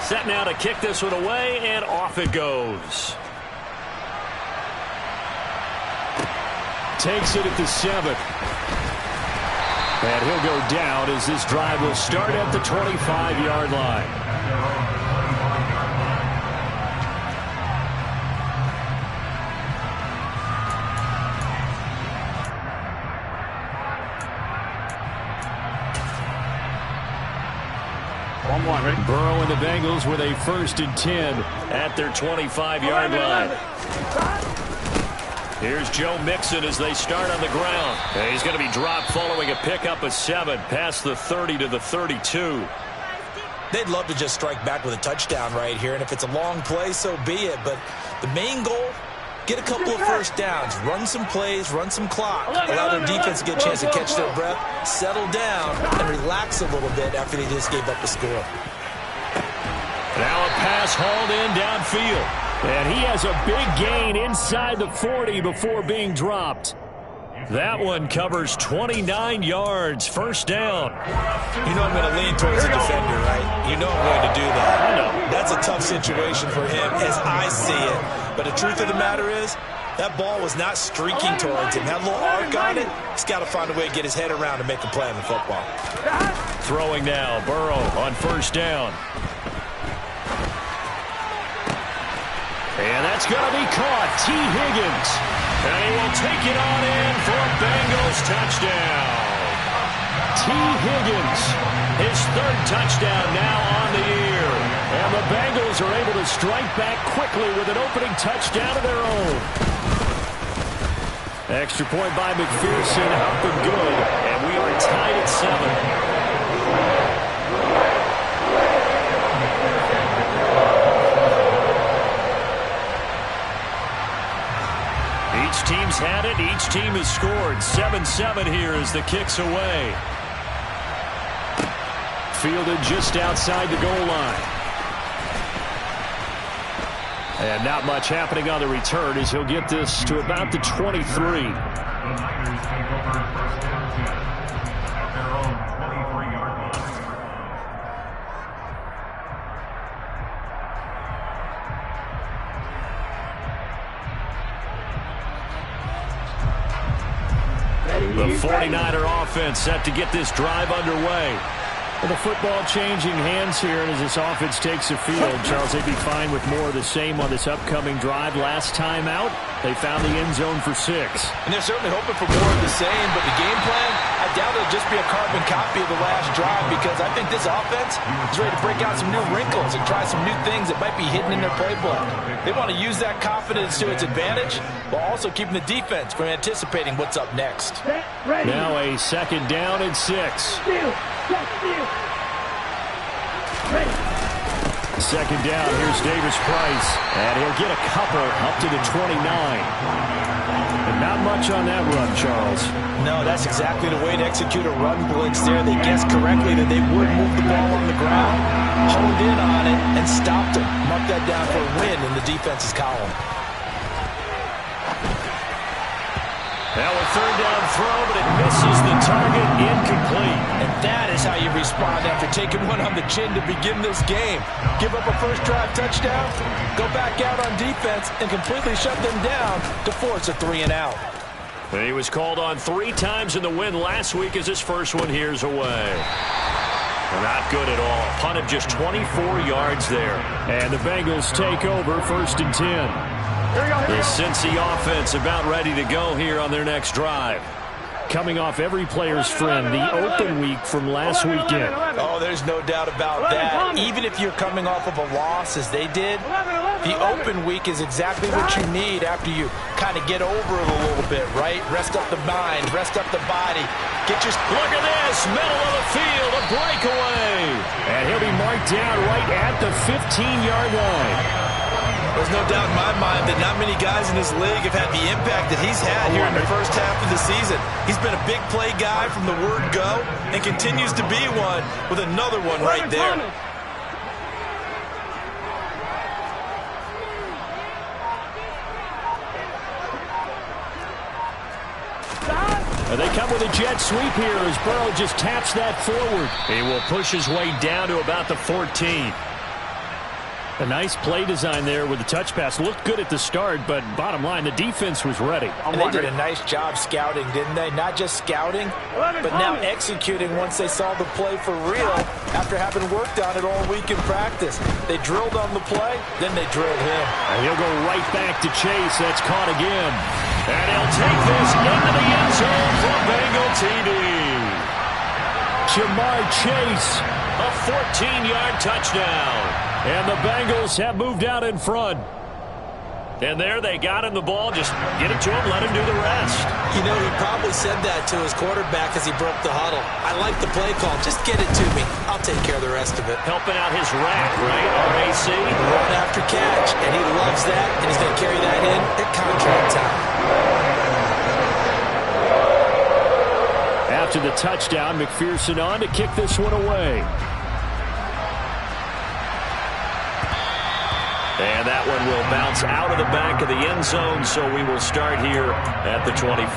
Set now to kick this one away, and off it goes. Takes it at the 7. And he'll go down as this drive will start at the 25-yard line. Burrow and the Bengals with a 1st and 10 at their 25-yard line. Here's Joe Mixon as they start on the ground. And he's going to be dropped following a pickup of 7 past the 30 to the 32. They'd love to just strike back with a touchdown right here, and if it's a long play, so be it. But the main goal, get a couple of first downs, run some plays, run some clock, allow their defense to get a chance to catch their breath, settle down, and relax a little bit after they just gave up the score. Now a pass hauled in downfield. And he has a big gain inside the 40 before being dropped. That one covers 29 yards, 1st down. You know I'm going to lean towards the defender, right? You know I'm going to do that. I know. That's a tough situation for him as I see it. But the truth of the matter is, that ball was not streaking towards him. That little arc on it, he's got to find a way to get his head around and make a play on the football. Throwing now, Burrow on 1st down. And that's going to be caught. T. Higgins. And he will take it on in for a Bengals touchdown. T. Higgins, his 3rd touchdown now on the year. And the Bengals are able to strike back quickly with an opening touchdown of their own. Extra point by McPherson, up and good. And we are tied at 7. Each team's had it. Each team has scored. 7-7 here as the kick's away. Fielded just outside the goal line. And not much happening on the return as he'll get this to about the 23. The 49er offense set to get this drive underway. Well, the football changing hands here, and as this offense takes the field, Charles, they'd be fine with more of the same on this upcoming drive. Last time out, they found the end zone for 6. And they're certainly hoping for more of the same, but the game plan, I doubt it'll just be a carbon copy of the last drive, because I think this offense is ready to break out some new wrinkles and try some new things that might be hidden in their playbook. They want to use that confidence to its advantage, while also keeping the defense from anticipating what's up next. Now a 2nd down and 6. 2nd down, here's Davis Price, and he'll get a couple up to the 29. And not much on that run, Charles. No, that's exactly the way to execute a run blitz there. They guessed correctly that they would move the ball on the ground, honed in on it, and stopped him. Mark that down for a win in the defense's column. Now a 3rd down throw, but it misses the target, incomplete. And that is how you respond after taking one on the chin to begin this game. Give up a first drive touchdown, go back out on defense, and completely shut them down to force a 3 and out. He was called on 3 times in the win last week as his first one here's away. Not good at all. Punt of just 24 yards there. And the Bengals take over 1st and 10. The Cincy offense about ready to go here on their next drive. Coming off every player's friend, the open week from last weekend. Oh, there's no doubt about that. Even if you're coming off of a loss as they did, the open week is exactly what you need after you kind of get over it a little bit, right? Rest up the mind, rest up the body. Look at this, middle of the field, a breakaway. And he'll be marked down right at the 15-yard line. There's no doubt in my mind that not many guys in this league have had the impact that he's had here in the first half of the season. He's been a big play guy from the word go and continues to be one with another one right there. And they come with a jet sweep here as Burrow just taps that forward. He will push his way down to about the 14. A nice play design there with the touch pass. Looked good at the start, but bottom line, the defense was ready. And they did a nice job scouting, didn't they? Not just scouting, but now executing once they saw the play for real after having worked on it all week in practice. They drilled on the play, then they drilled him. And he'll go right back to Chase. That's caught again. And he'll take this into the end zone for Bengal TD. Jamar Chase, a 14-yard touchdown. And the Bengals have moved out in front. And there they got him the ball. Just get it to him, let him do the rest. You know, he probably said that to his quarterback as he broke the huddle. I like the play call. Just get it to me. I'll take care of the rest of it. Helping out his rack, right? RAC. Run after catch. And he loves that. And he's going to carry that in at contract time. After the touchdown, McPherson on to kick this one away. And that one will bounce out of the back of the end zone, so we will start here at the 25.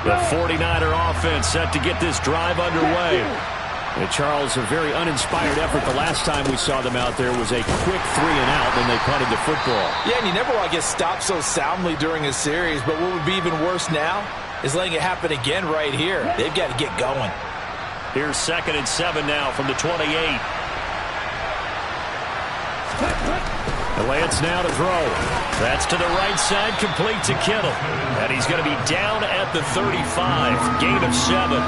The 49er offense set to get this drive underway. And Charles, a very uninspired effort. The last time we saw them out there was a quick 3-and-out when they punted the football. Yeah, and you never want to get stopped so soundly during a series, but what would be even worse now is letting it happen again right here. They've got to get going. Here's 2nd and 7 now from the 28. Lance now to throw. That's to the right side, complete to Kittle. And he's going to be down at the 35. Gain of 7.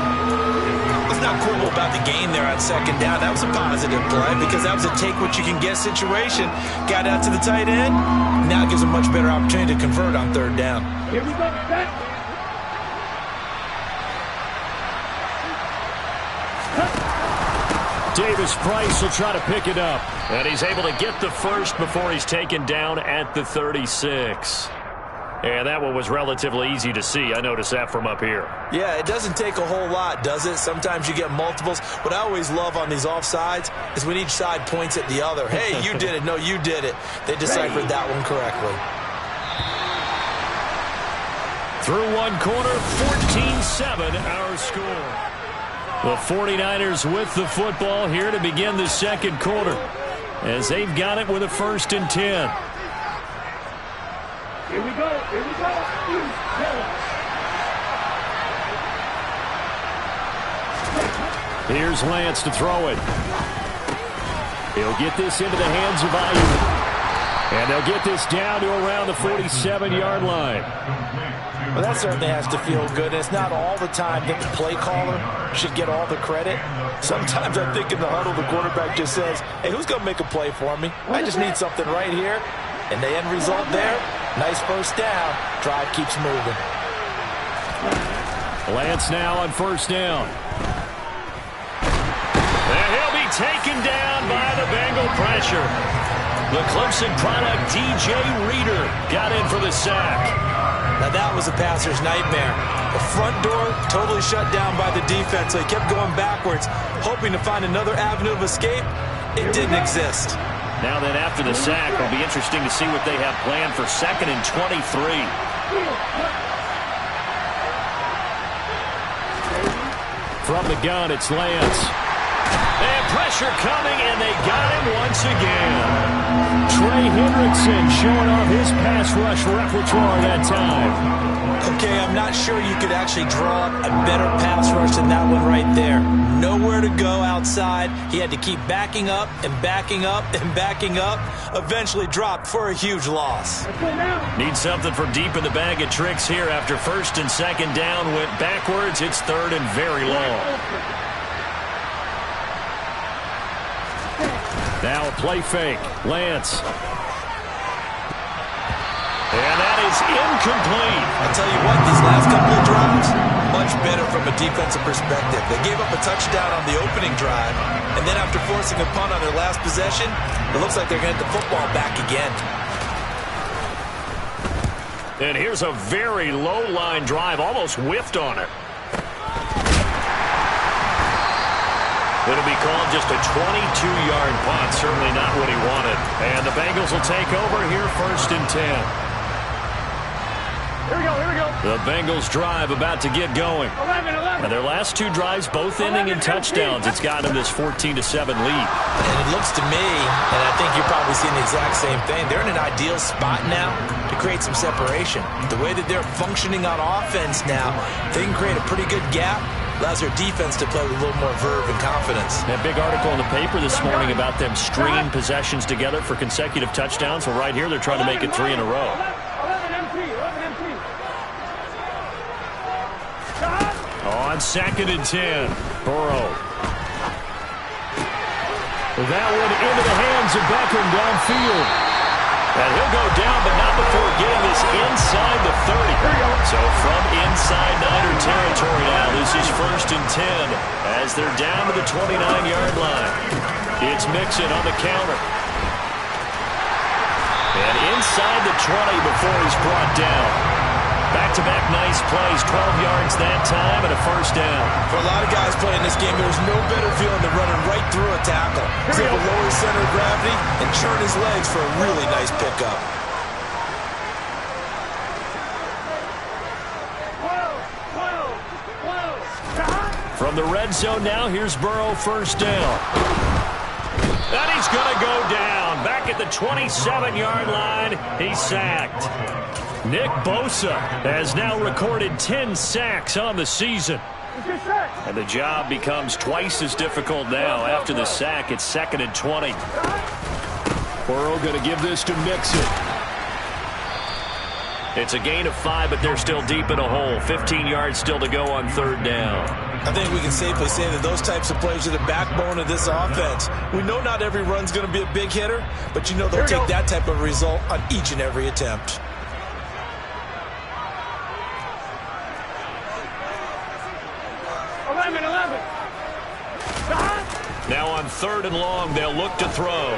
Let's not quibble about the gain there on 2nd down. That was a positive play because that was a take-what-you-can-get situation. Got out to the tight end. Now it gives a much better opportunity to convert on 3rd down. Here we go, set. Davis Price will try to pick it up. And he's able to get the first before he's taken down at the 36. And that one was relatively easy to see. I noticed that from up here. Yeah, it doesn't take a whole lot, does it? Sometimes you get multiples. What I always love on these offsides is when each side points at the other. Hey, you did it. No, you did it. They deciphered that one correctly. Through one quarter, 14-7 our score. The 49ers with the football here to begin the 2nd quarter as they've got it with a 1st and 10. Here we go. Here we go. Here's Lance to throw it. He'll get this into the hands of Ayuk. And they'll get this down to around the 47-yard line. Well, that certainly has to feel good. It's not all the time that the play caller should get all the credit. Sometimes I think in the huddle, the quarterback just says, hey, who's going to make a play for me? I just need something right here. And the end result there, nice 1st down. Drive keeps moving. Lance now on 1st down. And he'll be taken down by the Bengal pressure. The Clemson product, DJ Reader, got in for the sack. Now that was a passer's nightmare. The front door totally shut down by the defense, so he kept going backwards, hoping to find another avenue of escape. It didn't exist. Now then, after the sack, it'll be interesting to see what they have planned for 2nd and 23. From the gun, it's Lance. And pressure coming, and they got him once again. Trey Hendrickson showing off his pass rush repertoire that time. Okay, I'm not sure you could actually draw up a better pass rush than that one right there. Nowhere to go outside. He had to keep backing up and backing up and backing up. Eventually dropped for a huge loss. Need something from deep in the bag of tricks here after 1st and 2nd down. Went backwards. It's 3rd and very long. Now a play fake. Lance. And that is incomplete. I'll tell you what, these last couple of drives, much better from a defensive perspective. They gave up a touchdown on the opening drive, and then after forcing a punt on their last possession, it looks like they're going to get the football back again. And here's a very low-line drive, almost whiffed on it. It'll be called just a 22-yard punt. Certainly not what he wanted. And the Bengals will take over here 1st and 10. Here we go, here we go. The Bengals drive about to get going. 11. And their last two drives, both ending in touchdowns. It's got them this 14-7 lead. And it looks to me, and I think you're probably seeing the exact same thing, they're in an ideal spot now to create some separation. The way that they're functioning on offense now, they can create a pretty good gap. Allows their defense to play with a little more verve and confidence. That big article in the paper this morning about them stringing possessions together for consecutive touchdowns. Well, right here, they're trying to make it 3 in a row. On 2nd and 10, Burrow. That one into the hands of Beckham downfield. And he'll go down, but not before getting this inside the 30. So from inside Niner territory now, this is 1st and 10 as they're down to the 29-yard line. It's Mixon on the counter. And inside the 20 before he's brought down. Back-to-back nice plays, 12 yards that time and a 1st down. For a lot of guys playing this game, there's no better feeling than running right through a tackle. He's able to lower his center of gravity and churn his legs for a really nice pickup. From the red zone now, here's Burrow, 1st down. And he's going to go down. Back at the 27-yard line, he's sacked. Nick Bosa has now recorded 10 sacks on the season. And the job becomes twice as difficult now. After the sack, it's 2nd and 20. Burrow going to give this to Mixon. It's a gain of 5, but they're still deep in a hole. 15 yards still to go on 3rd down. I think we can safely say that those types of plays are the backbone of this offense. We know not every run's going to be a big hitter, but you know they'll take that type of result on each and every attempt. Now on 3rd and long, they'll look to throw.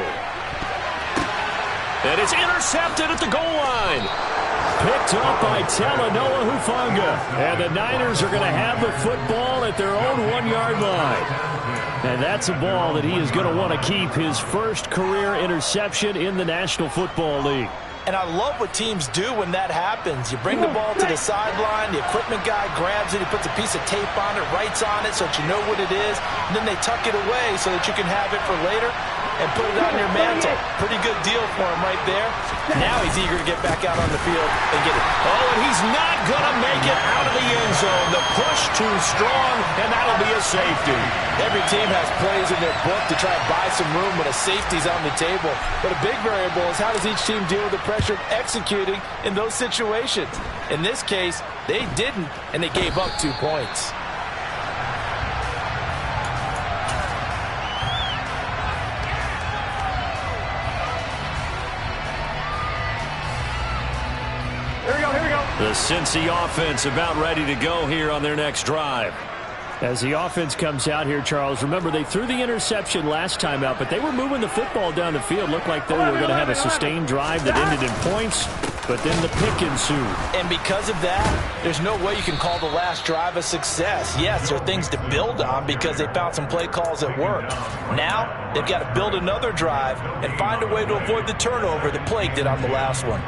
And it's intercepted at the goal line. Picked up by Talanoa Hufanga. And the Niners are going to have the football at their own 1-yard line. And that's a ball that he is going to want to keep, his first career interception in the National Football League. And I love what teams do when that happens. You bring the ball to the sideline, the equipment guy grabs it, he puts a piece of tape on it, writes on it so that you know what it is, and then they tuck it away so that you can have it for later and put it on your mantle. Pretty good deal for him right there. Now he's eager to get back out on the field and get it. Oh, and he's not going to make it out of the end zone. The push too strong, and that'll be a safety. Every team has plays in their book to try and buy some room when a safety's on the table. But a big variable is how does each team deal with the pressure of executing in those situations. In this case, they didn't, and they gave up 2 points. The Cincy offense about ready to go here on their next drive. As the offense comes out here, Charles, remember they threw the interception last time out, but they were moving the football down the field. Looked like they were going to have a sustained drive that ended in points, but then the pick ensued. And because of that, there's no way you can call the last drive a success. Yes, there are things to build on because they found some play calls that worked. Now, they've got to build another drive and find a way to avoid the turnover that plagued it on the last one.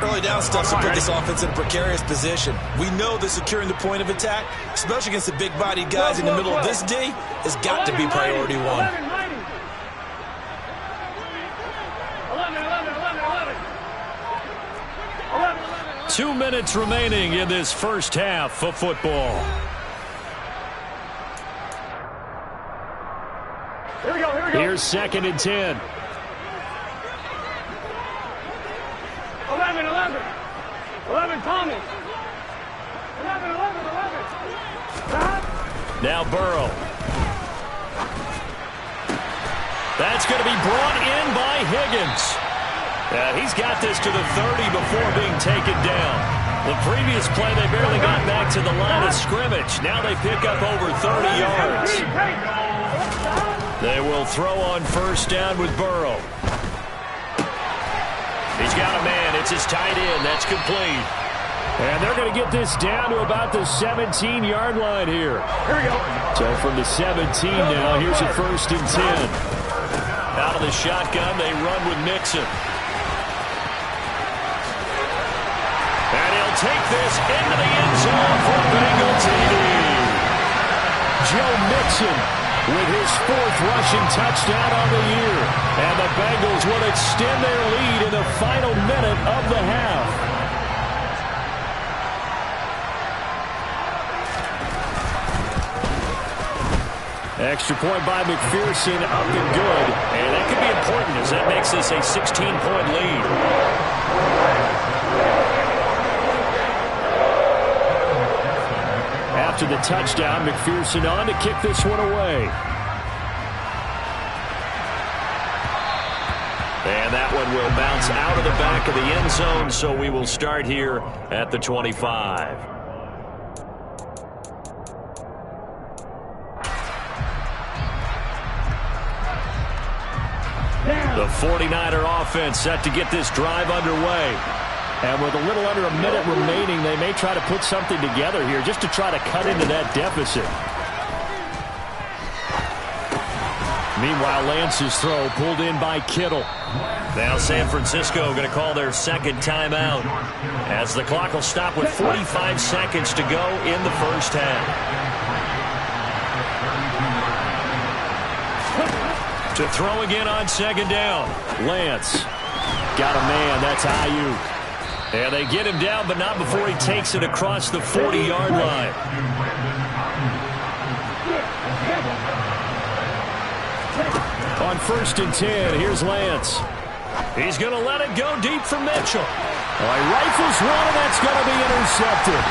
Early down stuff to put this offense in a precarious position. We know that securing the point of attack, especially against the big-bodied guys in the middle of this D, has got to be priority one. 2 minutes remaining in this first half of football. Here we go. Here's 2nd and 10. 11, Tommy. 11. Now Burrow. That's going to be brought in by Higgins. He's got this to the 30 before being taken down. The previous play, they barely got back to the line of scrimmage. Now they pick up over 30 yards. They will throw on 1st down with Burrow. He's got a man. It's his tight end. That's complete. And they're going to get this down to about the 17-yard line here. Here we go. So from the 17 now, here's a 1st and 10. Out of the shotgun, they run with Mixon. And he'll take this into the end zone for a Bengal TD. Joe Mixon with his 4th rushing touchdown on the year. And the Bengals will extend their lead in the final minute of the half. Extra point by McPherson, up and good. And that could be important as that makes this a 16-point lead. After the touchdown, McPherson on to kick this one away. And that one will bounce out of the back of the end zone, so we will start here at the 25. The 49er offense set to get this drive underway. And with a little under a minute remaining, they may try to put something together here just to try to cut into that deficit. Meanwhile, Lance's throw pulled in by Kittle. Now San Francisco going to call their second timeout as the clock will stop with 45 seconds to go in the first half. To throw again on second down. Lance got a man. That's Ayuk. And they get him down, but not before he takes it across the 40-yard line. On 1st and 10, here's Lance. He's going to let it go deep for Mitchell. Well, he rifles one, and that's going to be intercepted.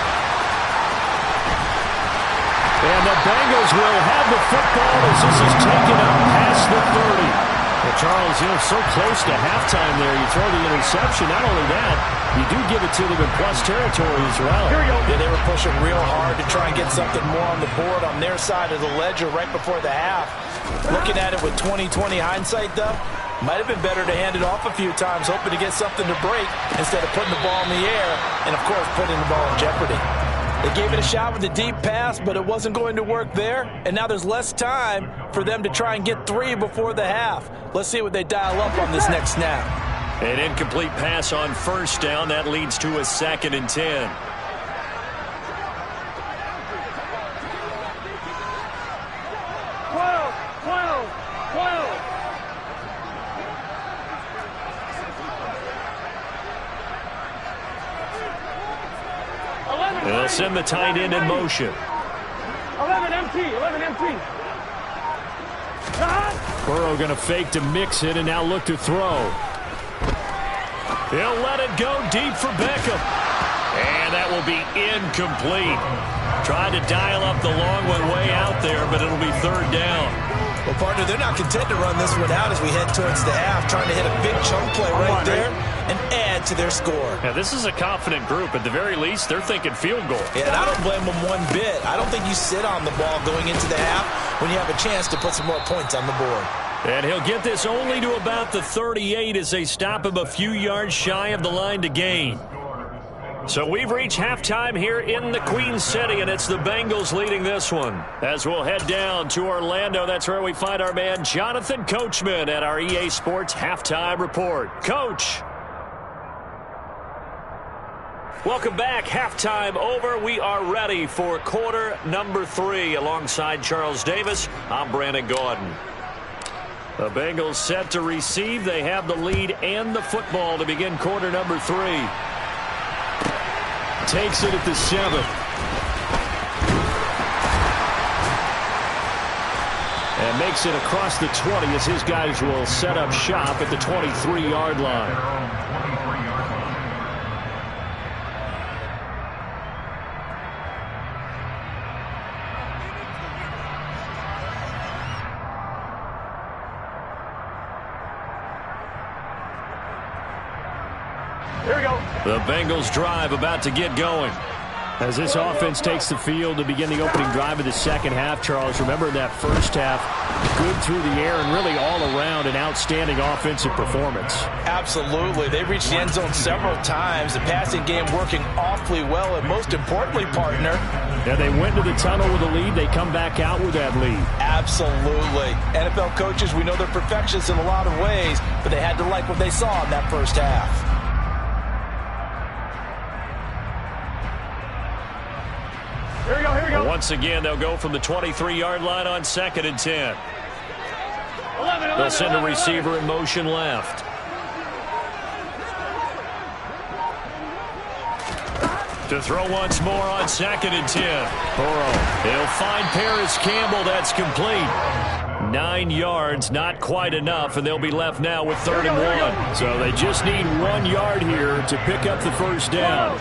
And the Bengals will have the football as this is taken up past the 30. Well, Charles, so close to halftime there. You throw the interception. Not only that, you do give it to them in plus territory as well. Yeah, they were pushing real hard to try and get something more on the board on their side of the ledger right before the half. Looking at it with 20/20 hindsight, though, might have been better to hand it off a few times, hoping to get something to break instead of putting the ball in the air and, of course, putting the ball in jeopardy. They gave it a shot with a deep pass, but it wasn't going to work there. And now there's less time for them to try and get 3 before the half. Let's see what they dial up on this next snap. An incomplete pass on 1st down. That leads to a 2nd and 10. They'll send the tight end in motion. 11 empty. Burrow going to fake to mix it and now look to throw. He'll let it go deep for Beckham. And that will be incomplete. Tried to dial up the long one way out there, but it'll be 3rd down. Well, partner, they're not content to run this one out as we head towards the half, trying to hit a big chunk play right there and add to their score. Now, this is a confident group. At the very least, they're thinking field goal. Yeah, and I don't blame them one bit. I don't think you sit on the ball going into the half when you have a chance to put some more points on the board. And he'll get this only to about the 38 as they stop him a few yards shy of the line to gain. So we've reached halftime here in the Queen City, and it's the Bengals leading this one. As we'll head down to Orlando, that's where we find our man Jonathan Coachman at our EA Sports Halftime Report. Coach. Welcome back. Halftime over. We are ready for quarter number 3. Alongside Charles Davis, I'm Brandon Gaudin. The Bengals set to receive. They have the lead and the football to begin quarter number 3. Takes it at the 7. And makes it across the 20 as his guys will set up shop at the 23-yard line. Here we go. The Bengals drive about to get going. As this offense takes the field to begin the opening drive of the second half, Charles, remember that first half, good through the air and really all around an outstanding offensive performance. Absolutely. They reached the end zone several times. The passing game working awfully well, and most importantly, partner. Yeah, they went to the tunnel with a lead. They come back out with that lead. Absolutely. NFL coaches, we know they're perfectionists in a lot of ways, but they had to like what they saw in that first half. Here we go. Once again, they'll go from the 23-yard line on 2nd and 10. They'll send a receiver in motion left. To throw once more on 2nd and 10. Burrow. He'll find Paris Campbell. That's complete. 9 yards, not quite enough, and they'll be left now with 3rd and 1. So they just need 1 yard here to pick up the first down.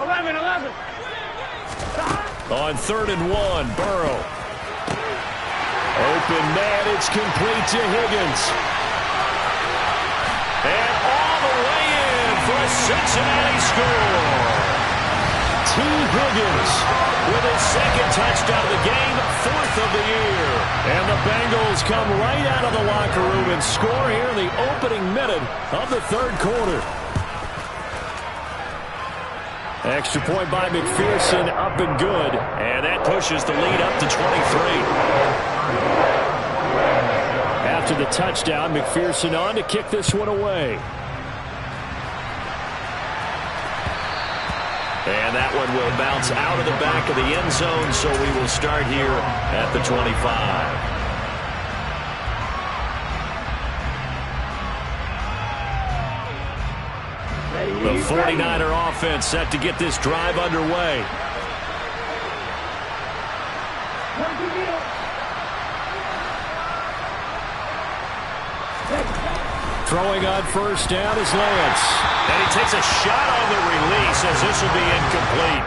11. On 3rd and 1, Burrow. Open man, it's complete to Higgins. And all the way in for a Cincinnati score. T. Higgins with his 2nd touchdown of the game, 4th of the year. And the Bengals come right out of the locker room and score here in the opening minute of the 3rd quarter. Extra point by McPherson, up and good. And that pushes the lead up to 23. After the touchdown, McPherson on to kick this one away. And that one will bounce out of the back of the end zone, so we will start here at the 25. The 49er offense set to get this drive underway. Throwing on first down is Lance. And he takes a shot on the release as this will be incomplete.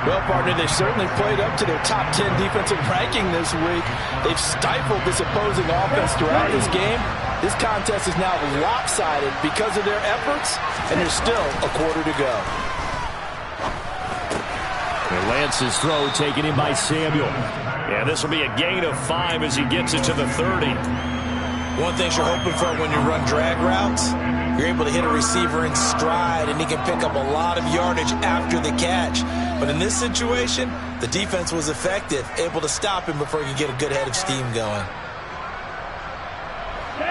Well, partner, they certainly played up to their top 10 defensive ranking this week. They've stifled this opposing offense throughout this game. This contest is now lopsided because of their efforts, and there's still a quarter to go. And Lance's throw taken in by Samuel. Yeah, this will be a gain of 5 as he gets it to the 30. One thing you're hoping for when you run drag routes, you're able to hit a receiver in stride, and he can pick up a lot of yardage after the catch. But in this situation, the defense was effective, able to stop him before he could get a good head of steam going.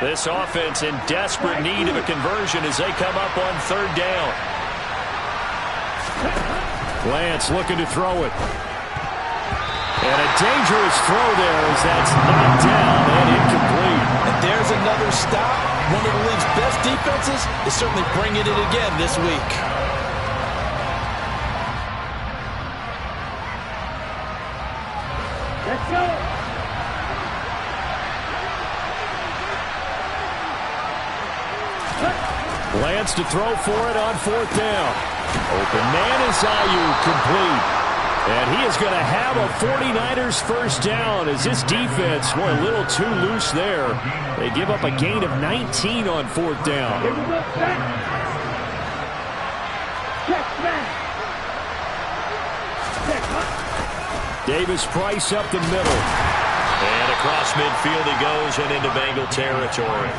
This offense in desperate need of a conversion as they come up on 3rd down. Lance looking to throw it. And a dangerous throw there as that's knocked down and incomplete. And there's another stop. One of the league's best defenses is certainly bringing it again this week. Let's go. Lance to throw for it on 4th down. Open man is Ayuk, complete. And he is going to have a 49ers first down as this defense were a little too loose there. They give up a gain of 19 on 4th down. Here we go, set. Check, man. Check. Davis Price up the middle. And across midfield he goes and into Bengal territory.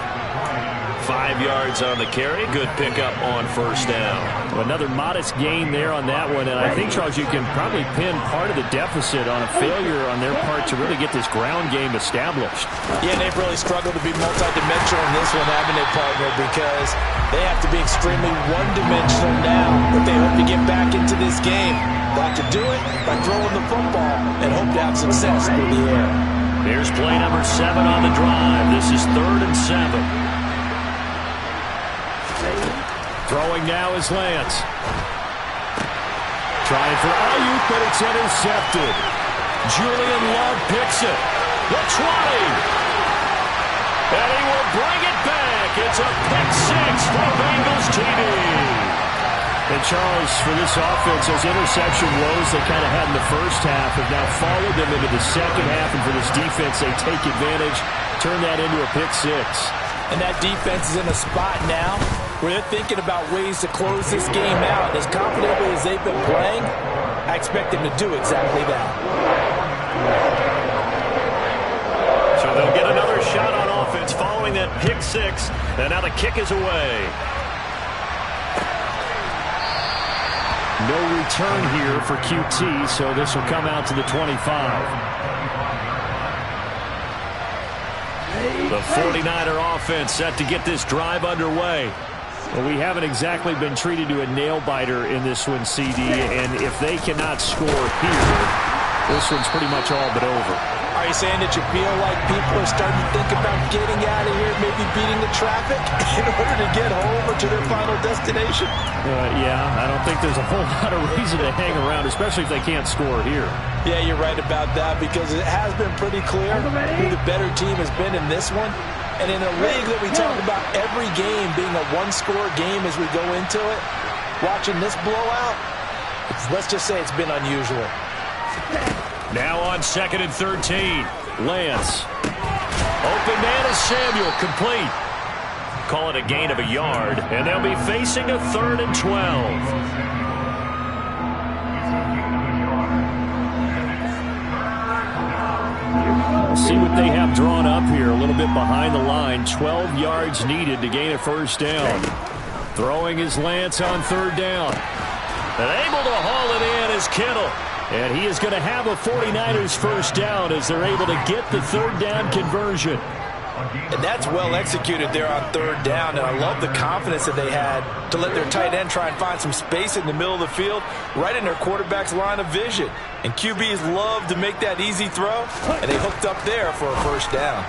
5 yards on the carry. Good pickup on first down. Well, another modest gain there on that one. And I think, Charles, you can probably pin part of the deficit on a failure on their part to really get this ground game established. Yeah, they've really struggled to be multidimensional in this one, haven't they, partner? Because they have to be extremely one-dimensional now if they hope to get back into this game. They'll have to do it by throwing the football and hope to have success through the air. Here's play number 7 on the drive. This is 3rd and 7. Throwing now is Lance. Trying for Ayuk, but it's intercepted. Julian Love picks it. The 20. And he will bring it back. It's a pick 6 for Bengals TD. And Charles, for this offense, those interception woes they kind of had in the first half have now followed them into the second half. And for this defense, they take advantage, turn that into a pick 6. And that defense is in a spot now where they're thinking about ways to close this game out. As confidently as they've been playing, I expect them to do exactly that. So they'll get another shot on offense following that pick 6. And now the kick is away. No return here for QT, so this will come out to the 25. The 49er offense set to get this drive underway. Well, we haven't exactly been treated to a nail-biter in this one, CD, and if they cannot score here, this one's pretty much all but over. Are you saying that you feel like people are starting to think about getting out of here, maybe beating the traffic in order to get home or to their final destination? Yeah, I don't think there's a whole lot of reason to hang around, especially if they can't score here. Yeah, you're right about that because it has been pretty clear who the better team has been in this one. And in a league that we talk about every game being a one-score game as we go into it, watching this blowout, let's just say it's been unusual. Now on 2nd and 13. Lance. Open man is Samuel. Complete. Call it a gain of a yard. And they'll be facing a 3rd and 12. See what they have drawn up here. A little bit behind the line. 12 yards needed to gain a first down. Throwing his Lance on 3rd down. And able to haul it in is Kittle. And he is going to have a 49ers first down as they're able to get the 3rd down conversion. And that's well executed there on 3rd down. And I love the confidence that they had to let their tight end try and find some space in the middle of the field, right in their quarterback's line of vision. And QBs love to make that easy throw, and they hooked up there for a first down.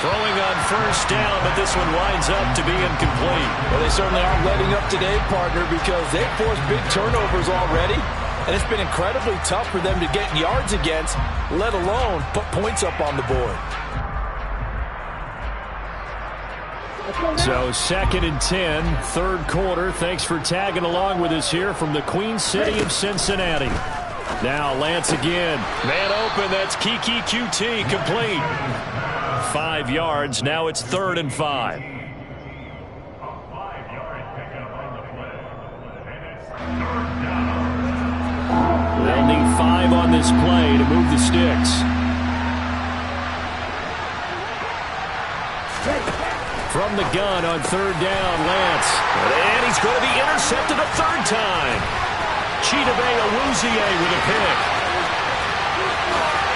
Throwing on 1st down, but this one winds up to be incomplete. Well, they certainly aren't letting up today, partner, because they've forced big turnovers already. And it's been incredibly tough for them to get yards against, let alone put points up on the board. So 2nd and 10, 3rd quarter. Thanks for tagging along with us here from the Queen City of Cincinnati. Now Lance again. Man open, that's Kiki QT, complete. 5 yards, now it's 3rd and 5. They'll need 5 on this play to move the sticks. From the gun on 3rd down, Lance. And he's going to be intercepted a 3rd time. Chidobe Awuzie with a pick.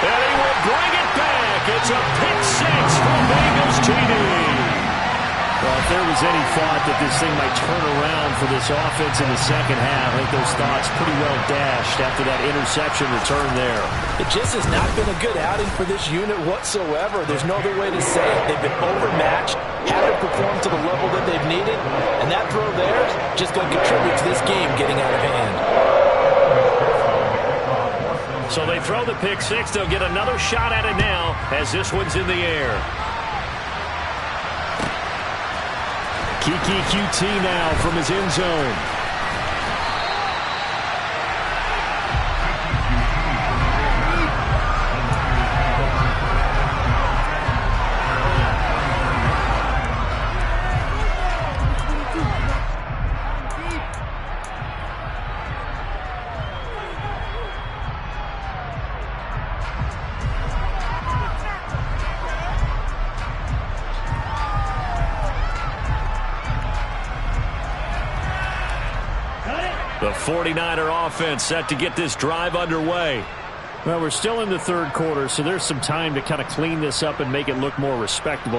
And he will bring it back. It's a pick 6 from Bengals TD. Well, if there was any thought that this thing might turn around for this offense in the second half, I think those thoughts pretty well dashed after that interception return there. It just has not been a good outing for this unit whatsoever. There's no other way to say it. They've been overmatched, haven't performed to the level that they've needed, and that throw there is just going to contribute to this game getting out of hand. So they throw the pick 6. They'll get another shot at it now as this one's in the air. Kiki QT now from his end zone. The 49er offense set to get this drive underway. Well, we're still in the 3rd quarter, so there's some time to kind of clean this up and make it look more respectable.